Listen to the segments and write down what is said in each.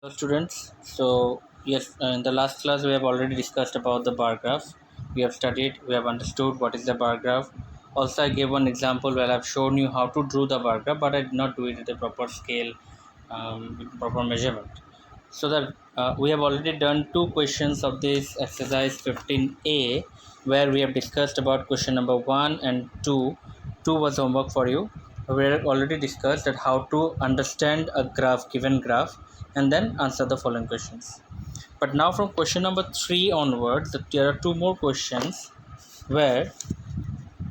Hello students. So yes, in the last class we have already discussed about the bar graph. We have studied, we have understood what is the bar graph. Also, I gave one example where I've shown you how to draw the bar graph, but I did not do it at the proper scale, proper measurement. So that we have already done two questions of this exercise 15A, where we have discussed about question number 1 and 2. 2 was homework for you. We have already discussed that how to understand a graph, given graph, and then answer the following questions. But now from question number 3 onwards, there are two more questions where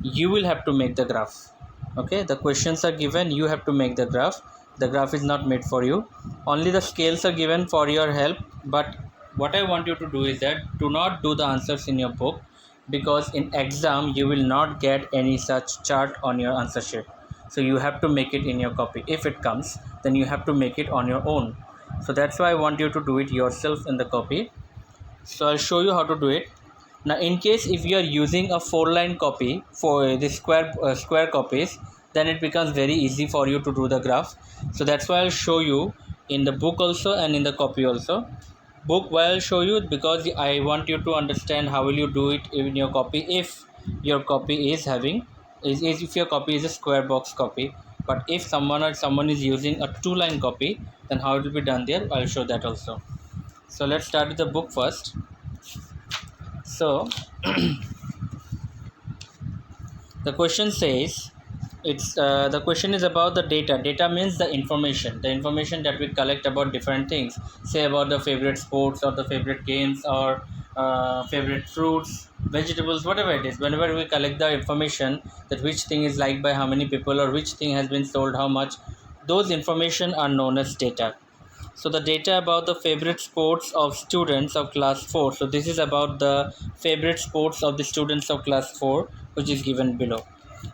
you will have to make the graph. Okay, the questions are given, you have to make the graph. The graph is not made for you, only the scales are given for your help. But what I want you to do is that do not do the answers in your book, because in exam you will not get any such chart on your answer sheet. So you have to make it in your copy. If it comes, then you have to make it on your own. So that's why I want you to do it yourself in the copy. So I'll show you how to do it. Now in case if you are using a 4-line copy for the square copies, then it becomes very easy for you to do the graph. So that's why I'll show you in the book also and in the copy also. Book why I'll show you, because I want you to understand how will you do it in your copy. If your copy is having is if your copy is a square box copy, but if someone is using a 2-line copy, then how it will be done there, I'll show that also. So let's start with the book first. So the question says, the question is about the data means the information that we collect about different things, say about the favorite sports or the favorite games or favorite fruits, vegetables, whatever it is. Whenever we collect the information that which thing is liked by how many people or which thing has been sold how much, those information are known as data. So the data about the favorite sports of students of class 4. So this is about the favorite sports of the students of class 4, which is given below.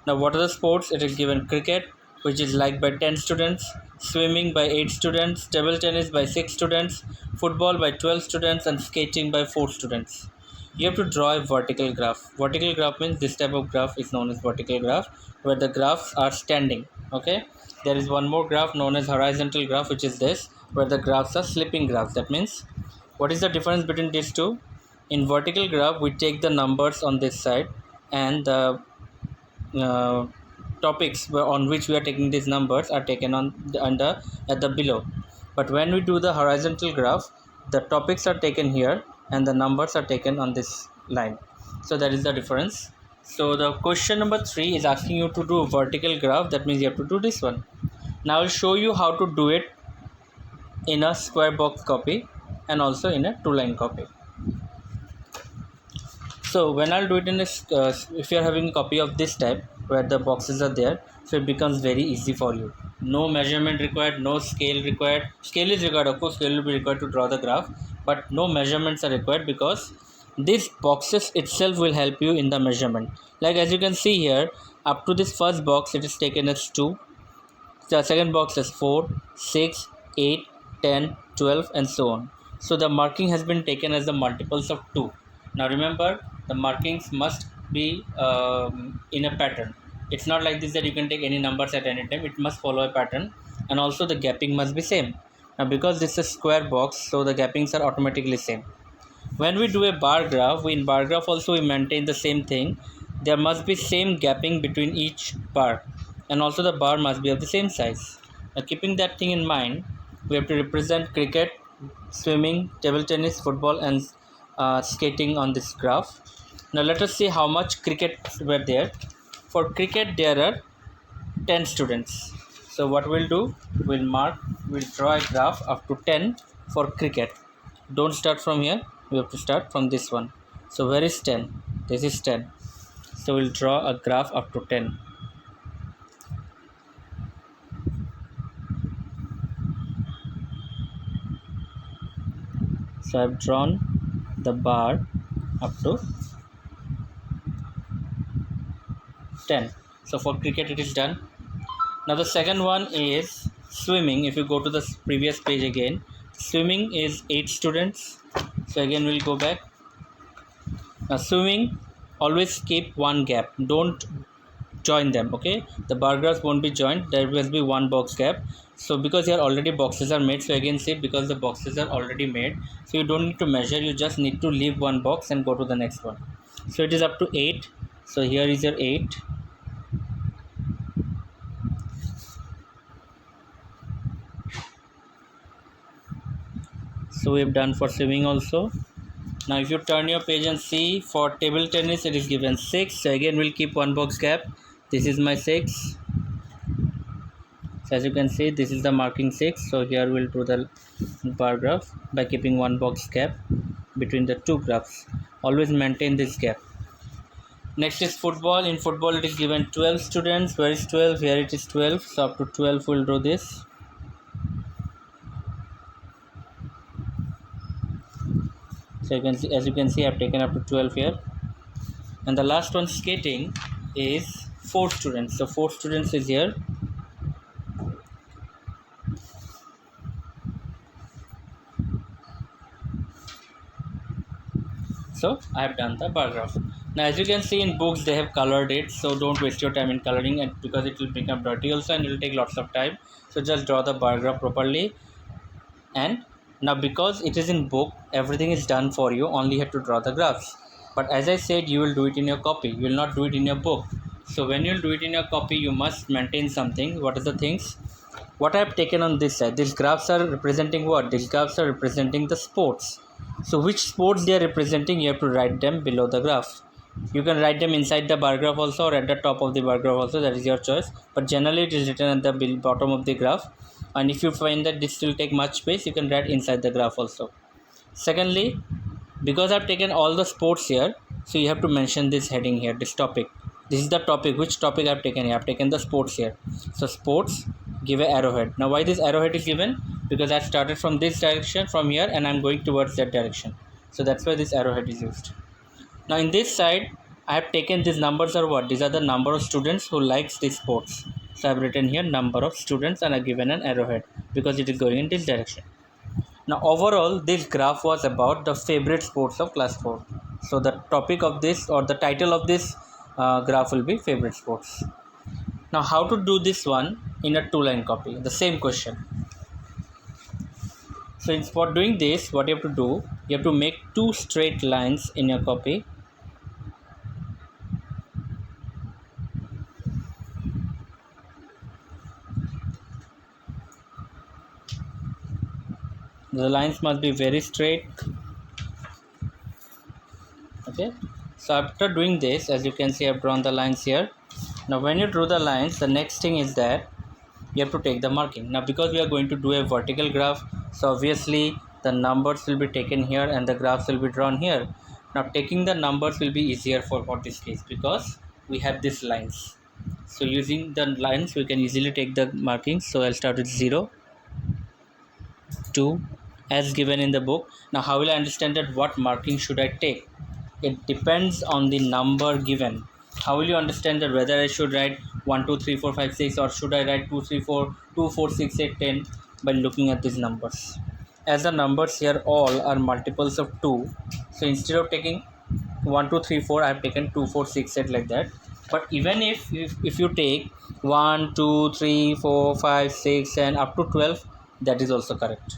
Now what are the sports? It is given cricket, which is liked by 10 students, swimming by 8 students, table tennis by 6 students, football by 12 students, and skating by 4 students. You have to draw a vertical graph. Vertical graph means this type of graph is known as vertical graph, where the graphs are standing. Okay, there is one more graph known as horizontal graph, which is this, where the graphs are slipping graphs. That means, what is the difference between these two? In vertical graph, we take the numbers on this side, and the uh, topics on which we are taking these numbers are taken on the under at the below. But when we do the horizontal graph, the topics are taken here and the numbers are taken on this line. So that is the difference. So the question number 3 is asking you to do a vertical graph. That means you have to do this one. Now I'll show you how to do it in a square box copy and also in a 2-line copy. So when I'll do it in this, if you are having a copy of this type where the boxes are there, so it becomes very easy for you. No measurement required, no scale required. Scale is required, of course, scale will be required to draw the graph, but no measurements are required, because these boxes itself will help you in the measurement. Like as you can see here, up to this first box, it is taken as 2. The second box is 4, 6, 8, 10, 12, and so on. So the marking has been taken as the multiples of 2. Now remember, the markings must be in a pattern. It's not like this that you can take any numbers at any time. It must follow a pattern, and also the gapping must be same. Now because this is a square box, so the gappings are automatically same. When we do a bar graph, in bar graph also we maintain the same thing. There must be same gapping between each bar, and also the bar must be of the same size. Now keeping that thing in mind, we have to represent cricket, swimming, table tennis, football, and skating on this graph. Now let us see how much cricket were there. For cricket there are 10 students. So what we'll do, we'll draw a graph up to 10 for cricket. Don't start from here, we have to start from this one. So where is 10? This is 10. So we'll draw a graph up to 10. So I've drawn the bar up to 10. So for cricket it is done. Now the second one is swimming. If you go to the previous page again, swimming is 8 students. So again we'll go back. Now swimming, always keep one gap. Don't join them. Okay, the bar graphs won't be joined. There will be one box gap. So because here already boxes are made, so again see, because the boxes are already made, so you don't need to measure, you just need to leave one box and go to the next one. So it is up to 8. So here is your 8. So we have done for swimming also. Now if you turn your page and see, for table tennis it is given 6. So again we'll keep one box gap. This is my 6. So as you can see, this is the marking 6. So here we'll do the bar graph by keeping one box gap between the two graphs. Always maintain this gap. Next is football. In football it is given 12 students. Where is 12? Here it is 12. So up to 12 we'll draw this. So you can see, as you can see, I've taken up to 12 here. And the last one, skating, is 4 students. So 4 students is here. So I have done the bar graph. Now as you can see in books they have colored it, so don't waste your time in coloring, and because it will become dirty also and it will take lots of time. So just draw the bar graph properly. And now because it is in book, everything is done for you, only you have to draw the graphs. But as I said, you will do it in your copy, you will not do it in your book. So when you will do it in your copy, you must maintain something. What are the things? What I have taken on this side, these graphs are representing what? These graphs are representing the sports. So which sports they are representing, you have to write them below the graph. You can write them inside the bar graph also, or at the top of the bar graph also, that is your choice. But generally it is written at the bottom of the graph. And if you find that this will take much space, you can write inside the graph also. Secondly, because I've taken all the sports here, so you have to mention this heading here, this topic. This is the topic. Which topic I've taken here? I've taken the sports here. So sports, give a arrowhead. Now why this arrowhead is given? Because I started from this direction, from here, and I'm going towards that direction. So that's why this arrowhead is used. Now in this side, I have taken these numbers are what? These are the number of students who likes these sports. So I have written here number of students and I have given an arrowhead because it is going in this direction. Now overall, this graph was about the favorite sports of class 4. So the topic of this, or the title of this graph, will be favorite sports. Now how to do this one in a 2-line copy? The same question. So for doing this, what you have to do, you have to make 2 straight lines in your copy. The lines must be very straight. Okay, so after doing this, as you can see, I've drawn the lines here. Now when you draw the lines, the next thing is that you have to take the marking. Now because we are going to do a vertical graph, so obviously the numbers will be taken here and the graphs will be drawn here. Now taking the numbers will be easier for this case because we have these lines. So using the lines, we can easily take the markings. So I'll start with 0, 2, as given in the book. Now how will I understand that what marking should I take? It depends on the number given. How will you understand that whether I should write 1 2 3 4 5 6 or should I write 2 3 4 2 4 6 8 10? By looking at these numbers. As the numbers here all are multiples of 2, so instead of taking 1 2 3 4, I have taken 2 4 6 8 like that. But even if you take 1 2 3 4 5 6 and up to 12, that is also correct.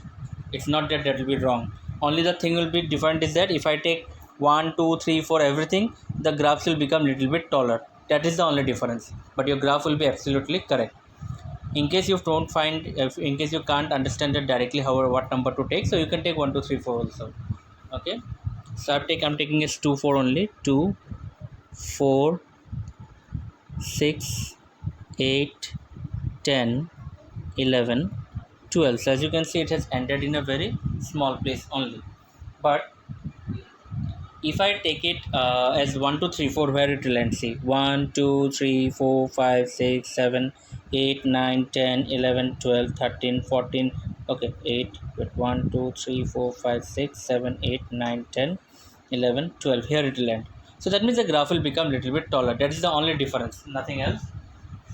It's not that will be wrong. Only the thing will be different is that if I take 1 2 3 4 everything, the graphs will become little bit taller. That is the only difference, but your graph will be absolutely correct. In case you don't find, in case you can't understand it directly how what number to take, so you can take 1 2 3 4 also. Okay, so I'm taking is 2 4 only. 2 4 6 8 10 11 12. So as you can see, it has ended in a very small place only. But if I take it as 1 2 3 4, where it will end? See, 1 2 3 4 5 6 7 8 9 10 11 12 13 14. Okay, 8 with 1 2 3 4 5 6 7 8 9 10 11 12. Here it will end. So that means the graph will become little bit taller. That is the only difference, nothing else.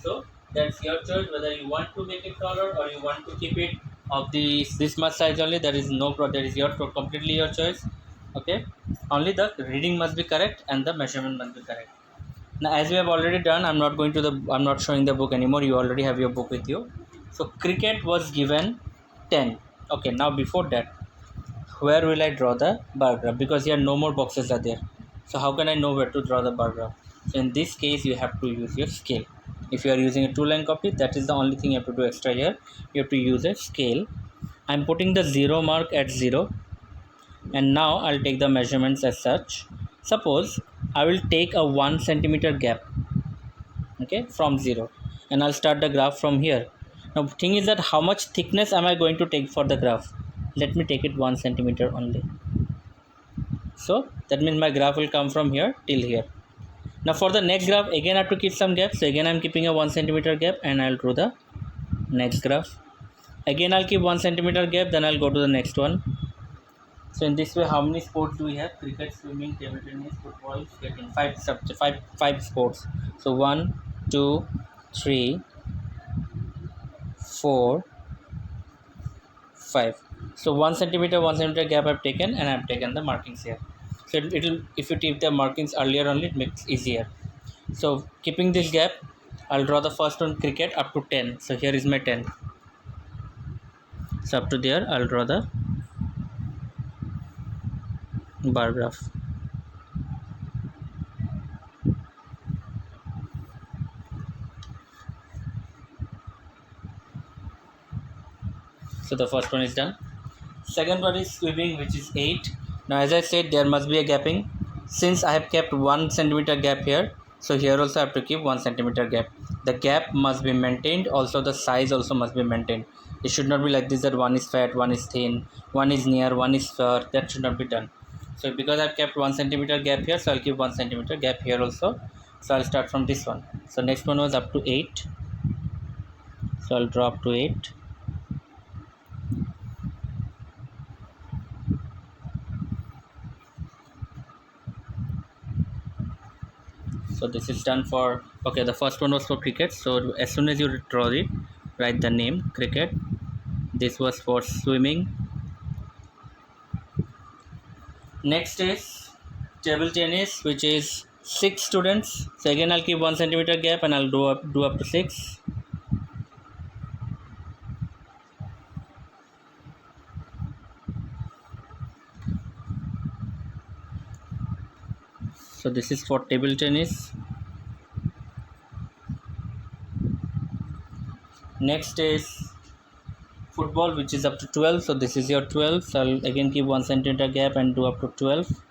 So that's your choice whether you want to make it taller or you want to keep it of this much size only. There is no problem. That is your completely your choice. Okay, only the reading must be correct and the measurement must be correct. Now as we have already done, I'm not showing the book anymore. You already have your book with you. So cricket was given 10. Okay, now before that, where will I draw the bar graph? Because here no more boxes are there. So how can I know where to draw the bar graph? So in this case, you have to use your scale. If you are using a 2-line copy, that is the only thing you have to do extra here. You have to use a scale. I'm putting the 0 mark at 0, and now I'll take the measurements as such. Suppose I will take a 1 centimeter gap, okay, from 0, and I'll start the graph from here. Now thing is that how much thickness am I going to take for the graph? Let me take it 1 centimeter only. So that means my graph will come from here till here. Now for the next graph, again I have to keep some gap. So again I'm keeping a 1 centimeter gap, and I'll draw the next graph. Again I'll keep 1 centimeter gap, then I'll go to the next one. So in this way, how many sports do we have? Cricket, swimming, table tennis, football, skating. Five sports. So 1, 2, 3, 4, 5. So 1 centimeter, 1 centimeter gap I've taken, and I've taken the markings here. So it'll, if you take the markings earlier only, it makes easier. So keeping this gap, I'll draw the first one, cricket, up to 10. So here is my 10. So up to there, I'll draw the bar graph. So the first one is done. Second one is swimming, which is 8. Now as I said, there must be a gapping. Since I have kept 1 centimeter gap here, so here also I have to keep 1 centimeter gap. The gap must be maintained. Also the size also must be maintained. It should not be like this, that one is fat, one is thin, one is near, one is far. That should not be done. So because I've kept 1 centimeter gap here, so I'll keep 1 centimeter gap here also. So I'll start from this one. So next one was up to 8. So I'll draw up to 8. So this is done for, okay, the first one was for cricket. So as soon as you draw it, write the name cricket. This was for swimming. Next is table tennis, which is 6 students. So again I'll keep 1 centimeter gap, and I'll do up to 6. So this is for table tennis. Next is football, which is up to 12. So this is your 12. So I'll again keep 1 centimeter gap and do up to 12.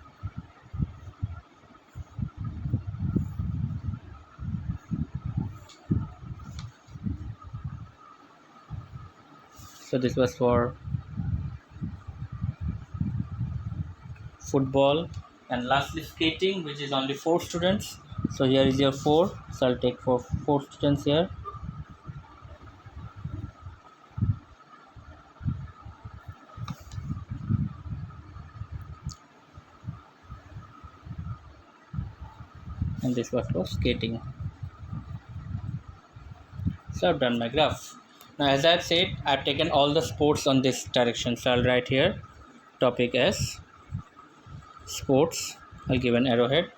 So this was for football. And lastly skating, which is only 4 students. So here is your 4. So I'll take for 4 students here. And this was for skating. So I've done my graph. Now as I've said, I've taken all the sports on this direction. So I'll write here topic as sports. I'll give an arrowhead.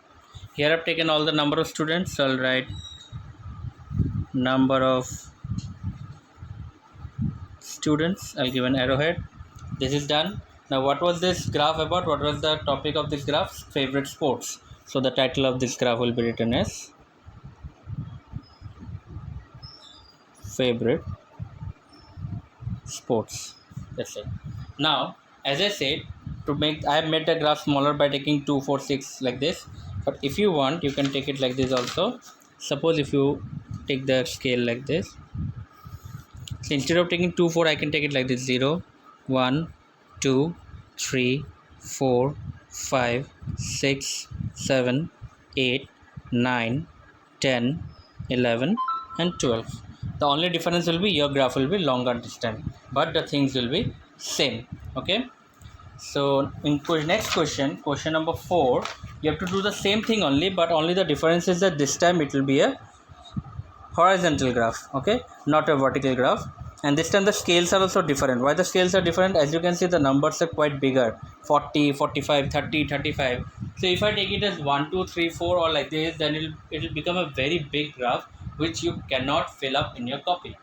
Here I've taken all the number of students. So I'll write number of students. I'll give an arrowhead. This is done. Now what was this graph about? What was the topic of this graph? Favorite sports. So the title of this graph will be written as favorite sports. That's it. Now as I said, I have made the graph smaller by taking 2, 4, 6 like this. But if you want, you can take it like this also. Suppose if you take the scale like this, so instead of taking 2, 4, I can take it like this: 0, 1, 2, 3, 4, 5, 6, 7, 8, 9, 10, 11, and 12. The only difference will be your graph will be longer this time, but the things will be same. Okay. So in next question number 4, you have to do the same thing only, but only the difference is that this time it will be a horizontal graph, okay, not a vertical graph. And this time the scales are also different. Why the scales are different? As you can see, the numbers are quite bigger: 40, 45, 30, 35. So if I take it as 1, 2, 3, 4 or like this, then it will become a very big graph which you cannot fill up in your copy.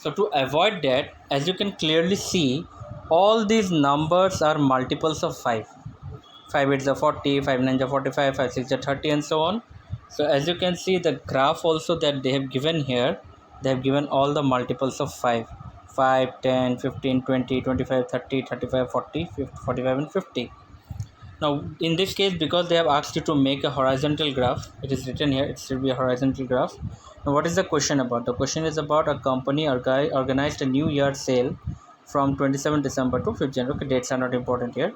So to avoid that, as you can clearly see, all these numbers are multiples of 5. 5 8s are 40, 5 9s are 45, 5 6 are 30, and so on. So as you can see, the graph also that they have given here, they have given all the multiples of 5. 5, 10, 15, 20, 25, 30, 35, 40, 50, 45, and 50. Now in this case, because they have asked you to make a horizontal graph, it is written here, it should be a horizontal graph. Now what is the question about? The question is about a company organized a new year sale from 27 December to 5th January. Okay, dates are not important here.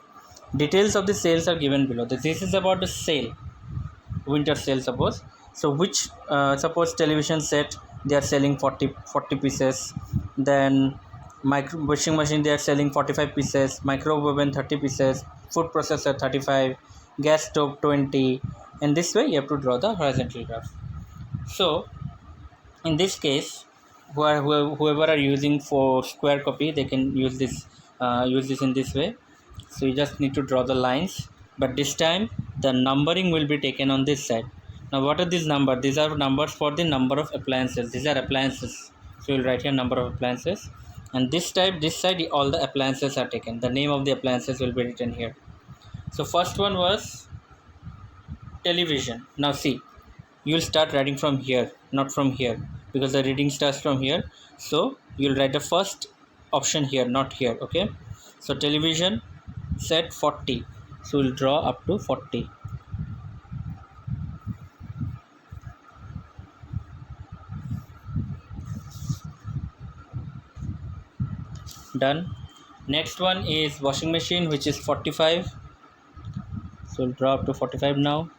Details of the sales are given below. This is about the sale, winter sale suppose. So which suppose television set they are selling 40 pieces, then micro washing machine they are selling 45 pieces, microwave oven 30 pieces, food processor 35, gas stove 20, and this way you have to draw the horizontal graph. So in this case, whoever are using for square copy, they can use this in this way. So you just need to draw the lines, but this time the numbering will be taken on this side. Now what are these numbers? These are numbers for the number of appliances. These are appliances, so you'll write here number of appliances, and this side all the appliances are taken. The name of the appliances will be written here. So first one was television. Now see, you'll start writing from here, not from here, because the reading starts from here. So you'll write the first option here, not here. Okay, so television set 40, so we'll draw up to 40. Done. Next one is washing machine, which is 45, so we'll draw up to 45 now.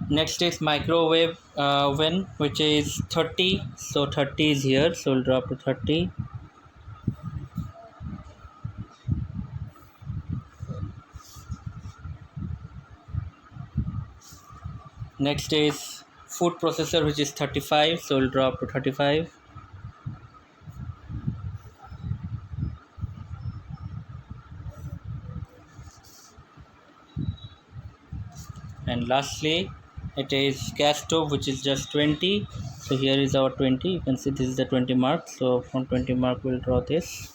Next is microwave oven, which is 30, so 30 is here, so we'll draw up to 30. Next is food processor, which is 35, so we'll draw up to 35. And lastly, it is gas stove, which is just 20, so here is our 20. You can see this is the 20 mark, so from 20 mark we'll draw this.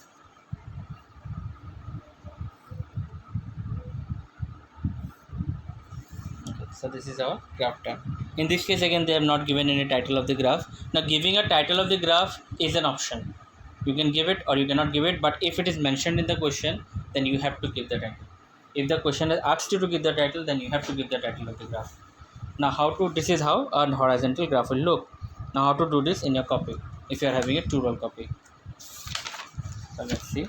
So this is our graph done. In this case again they have not given any title of the graph. Now giving a title of the graph is an option. You can give it or you cannot give it, but if it is mentioned in the question, then you have to give the title. If the question has asked you to give the title, then you have to give the title of the graph. Now this is how a horizontal graph will look. Now how to do this in your copy if you are having a 2-roll copy. So let's see.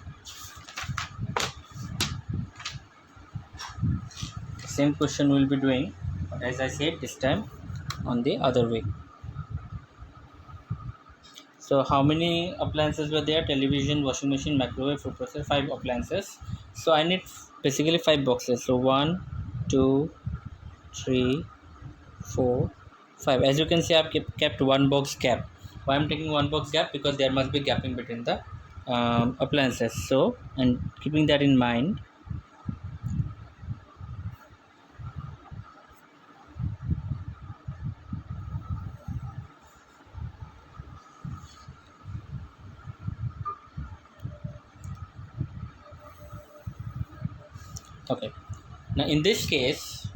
Same question we'll be doing, but as I said, this time on the other way. So how many appliances were there? Television, washing machine, microwave, food processor, 5 appliances. So I need basically 5 boxes. So 1, 2, 3, 4, 5. As you can see, I've kept one box gap. Why I'm taking one box gap? Because there must be gapping between the appliances. So, and keeping that in mind, okay. Now in this case,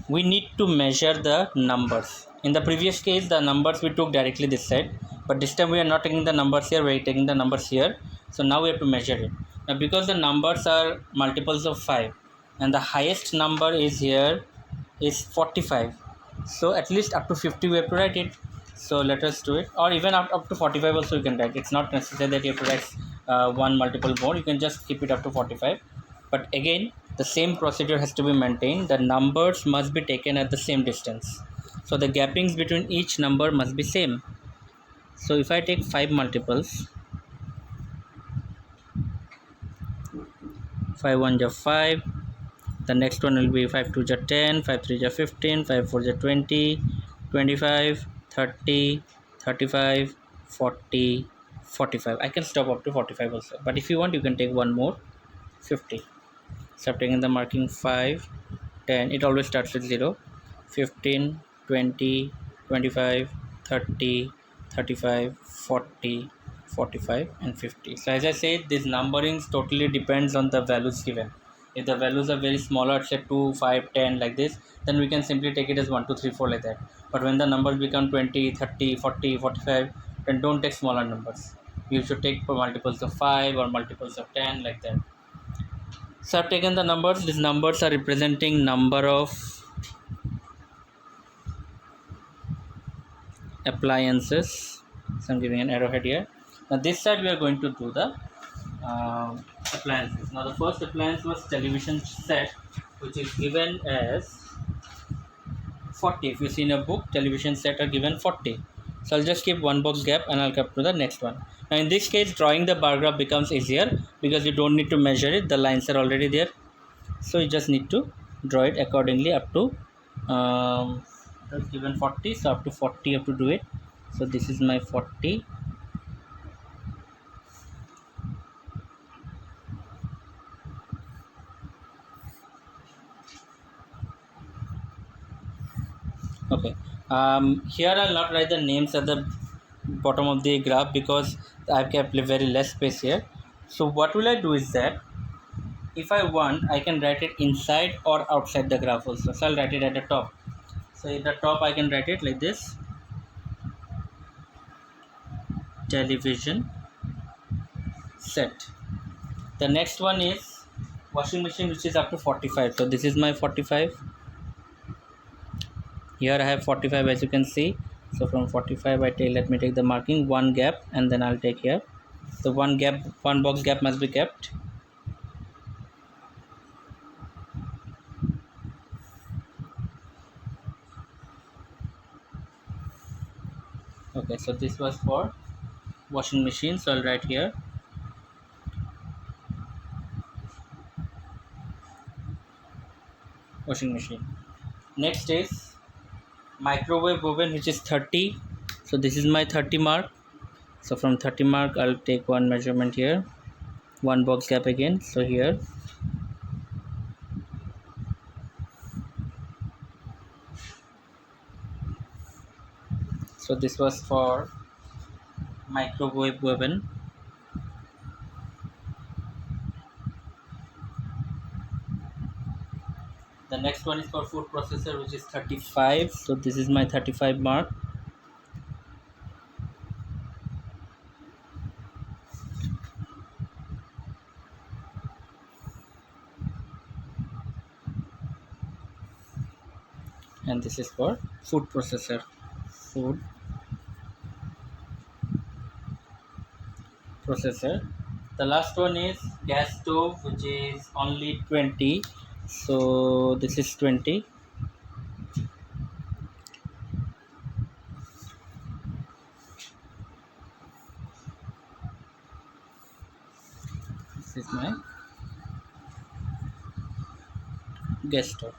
we need to measure the numbers. In the previous case, the numbers we took directly this side, but this time we are not taking the numbers here, we are taking the numbers here. So now we have to measure it. Now because the numbers are multiples of 5 and the highest number is here is 45, so at least up to 50 we have to write it. So let us do it, or even up to 45 also you can write. It's not necessary that you have to write one multiple more, you can just keep it up to 45. But again, the same procedure has to be maintained. The numbers must be taken at the same distance, so the gappings between each number must be same. So if I take 5 multiples, 5 1 is 5, the next one will be 5 2 is 10, 5 3 is 15, 5 4 is 20, 25, 30, 35, 40, 45. I can stop up to 45 also, but if you want you can take one more, 50. So I'm taking the marking 5, 10, it always starts with 0, 15, 20, 25, 30, 35, 40, 45, and 50. So as I said, this numberings totally depends on the values given. If the values are very smaller, say 2, 5, 10 like this, then we can simply take it as 1, 2, 3, 4 like that. But when the numbers become 20, 30, 40, 45, then don't take smaller numbers. You should take multiples of 5 or multiples of 10 like that. So I've taken the numbers. These numbers are representing number of appliances. So I'm giving an arrowhead here. Now this side we are going to do the appliances. Now the first appliance was television set, which is given as 40. If you see in a book, television set are given 40. So I'll just keep one box gap and I'll come to the next one. Now in this case, drawing the bar graph becomes easier because you don't need to measure it. The lines are already there. So you just need to draw it accordingly up to that's given 40. So up to 40 you have to do it. So this is my 40. Okay. Here I'll not write the names at the bottom of the graph because I've kept very less space here. So what will I do is that if I want, I can write it inside or outside the graph also. So I'll write it at the top. So at the top I can write it like this: television set. The next one is washing machine, which is up to 45. So this is my 45. Here I have 45, as you can see. So from 45 let me take the marking, one gap, and then I'll take here. So one box gap must be kept. Okay, so this was for washing machine. So I'll write here washing machine. Next is microwave oven, which is 30. So this is my 30 mark. So from 30 mark I'll take one measurement here, one box gap again. So here, so this was for microwave oven. The next one is for food processor, which is 35. So this is my 35 mark. And this is for food processor. Food processor. The last one is gas stove, which is only 20. So this is 20. This is my gas stove.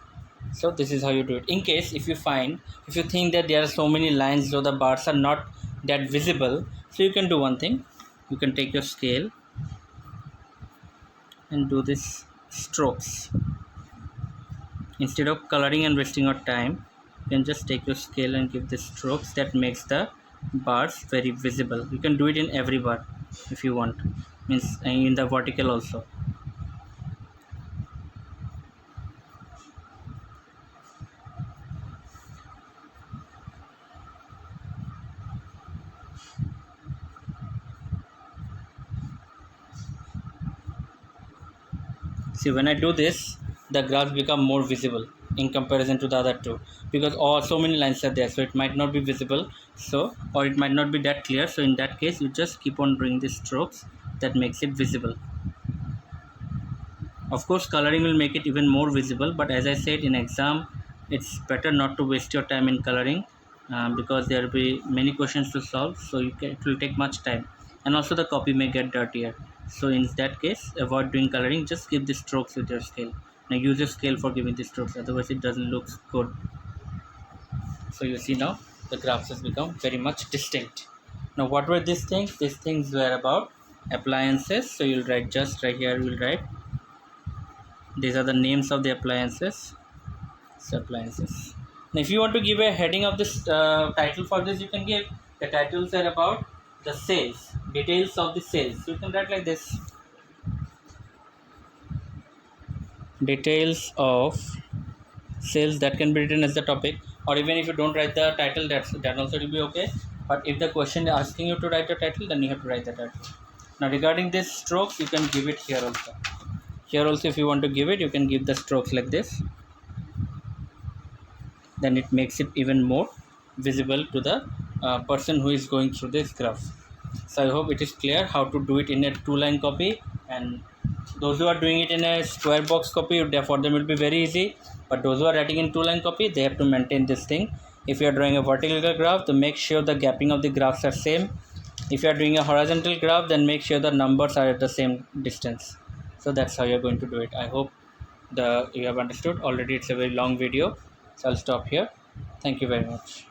So this is how you do it. In case if you think that there are so many lines, so the bars are not that visible, so you can do one thing. You can take your scale and do this strokes. Instead of coloring and wasting your time, you can just take your scale and give the strokes. That makes the bars very visible. You can do it in every bar if you want, means in the vertical also. See, when I do this, the graphs become more visible in comparison to the other two, because so many lines are there, so it might not be visible, so or it might not be that clear. So in that case, you just keep on doing the strokes that makes it visible. Of course, coloring will make it even more visible, but as I said, in exam it's better not to waste your time in coloring, because there will be many questions to solve, so it will take much time, and also the copy may get dirtier. So in that case, avoid doing coloring, just give the strokes with your scale. Now use your scale for giving the strokes, otherwise it doesn't look good. So you see now the graphs has become very much distinct. Now what were these things? These things were about appliances. So you'll write just right here, we'll write these are the names of the appliances. appliances. Now if you want to give a heading of this title for this, you can give the titles are about the sales, details of the sales. You can write like this: details of sales. That can be written as the topic, or even if you don't write the title, that also will be okay. But if the question is asking you to write a title, then you have to write the title. Now regarding this strokes, you can give it here also. Here also, if you want to give it, you can give the strokes like this. Then it makes it even more visible to the person who is going through this graph. So I hope it is clear how to do it in a 2-line copy, and those who are doing it in a square box copy, for them it will be very easy. But those who are writing in 2-line copy, they have to maintain this thing. If you are drawing a vertical graph, to make sure the gapping of the graphs are same. If you are doing a horizontal graph, then make sure the numbers are at the same distance. So that's how you are going to do it. I hope you have understood. Already it's a very long video, so I'll stop here. Thank you very much.